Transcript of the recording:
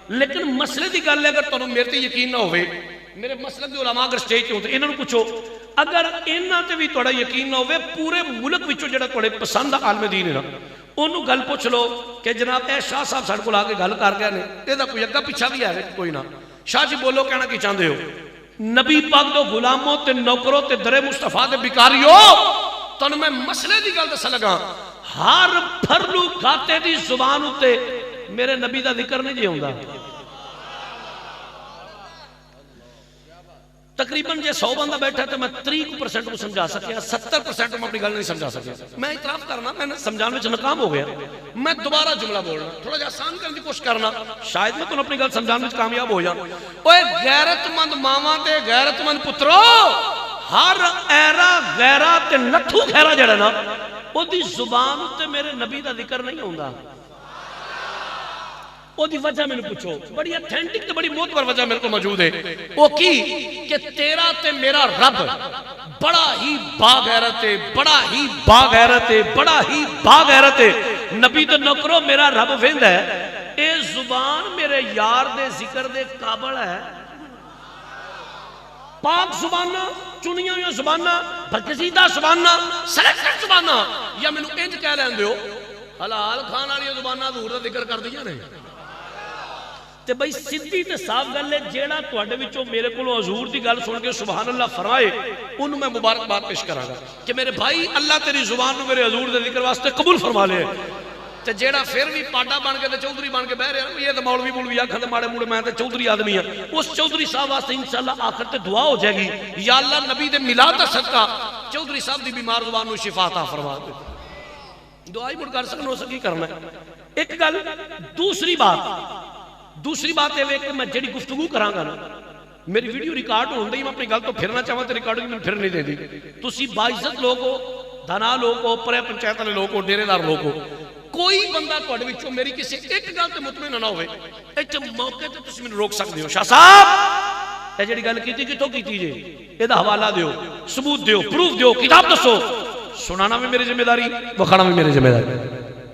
لیکن مسئلے دی گل ہے اگر تانوں میرے تے یقین نہ ہوئے میرے مسلک دے علماء اگر سٹیج تے ہوندے انہاں نوں پوچھو اگر انہاں تے بھی تہاڈا یقین نہ ہوئے پورے ملک وچوں جڑا تہاڈے پسند عالم دین ہے نا انہوں گل پوچھ لو کہ جناب اے شاہ صاحب ساڈے کول آ کے گل کر گئے نے اے دا کوئی اگا پیچھا بھی ہے کوئی نہ شاہ جی بولو کہنا کی چاہندے ہو نبی پاک دو غلاموں تے نوکروں تے در مصطفیٰ دے بیکاریو تانوں میں مسئلے دی گل دسن لگا ہر پھرلو کھاتے دی زبان اتے میرے نبی دا ذکر نہیں جی ہوندا تقریباً جے 100 بندہ بیٹھا تو میں 30% کو سمجھا سکیا 70% میں اپنی گل نہیں سمجھا سکیا میں اعتراف کرنا میں سمجھانے میں ناکام ہو گیا میں دوبارہ جملہ بولنا تھوڑا جا آسان کرنے کی کوشش کرنا شاید میں تمہیں اپنی گل سمجھانے میں کامیاب ہو جاؤں اوے غیرت مند ماواں تے غیرت مند پترو ہر ایرا غیرہ تے نٹھو خیرہ جڑا نا او دی زبان تے میرے نبی دا ذکر نہیں ہوندا او دی وجہ میں نے پوچھو بڑی اتھینٹک تے بڑی موتبر وجہ میرے کو موجود ہے او کی کہ تیرا تے میرا رب بڑا ہی باغیرت ہے بڑا ہی باغیرت ہے بڑا ہی باغیرت ہے نبی تے نوکرو میرا رب ویند ہے اے زبان میرے یار دے ذکر دے قابل ہے پاک زبانہ چنیاں ہوئی زبانہ برگزیدہ زبانہ سلیکٹڈ زبانہ یا میں نے انج کہہ لیں دیو حلال کھانا والی زبانہ ظہور دا ذکر کر دیا نہیں تے بھئی سدھی تے صاف گل ہے جیڑا تواڈے وچوں میرے کولوں حضور دی گل سن کے سبحان اللہ فرمائے انہوں میں مبارکباد پیش کراں گا کہ میرے بھائی اللہ تیری زبان نو میرے حضور دے ذکر واسطے قبول فرما لے تے جیڑا پھر بھی پاڈا بن کے تے چودھری بن کے بہ رہا یہ تے مولوی آکھن تے ماڑے موڑے میں تے چودھری آدمی ہاں اس چودھری صاحب واسطے انشاءاللہ آخر تے دعا ہو جائے گی یا اللہ نبی دے میلاد دا صدقہ چودھری صاحب دی بیمار زبان نو شفا عطا فرما دے دعا ہی مڑ کر سکن ہو سکی کرنا ہے ایک گل دوسری بات ہے کہ میں جڑی گفتگو کراں گا نا میری ویڈیو ریکارڈ ہوندی میں اپنی گل تو پھرنا چاہواں تے ریکارڈنگ میں پھر نہیں دے دی تسی باعزت لوگ ہو دھنا لوگ ہو پرے پنچایت والے لوگ ہو ڈیرے دار لوگ ہو کوئی بندہ تواڈے وچوں میری کسی ایک گل تے مطمئن نہ ہوئے ایتھے موقع تے تسی مینوں روک سکدے ہو شاہ صاحب اے جڑی گل کیتی کتھوں کیتی جے اے دا حوالہ دیو ثبوت دیو پروف دیو کتاب دسو سنانا بھی میری ذمہ داری بخانا بھی میری ذمہ داری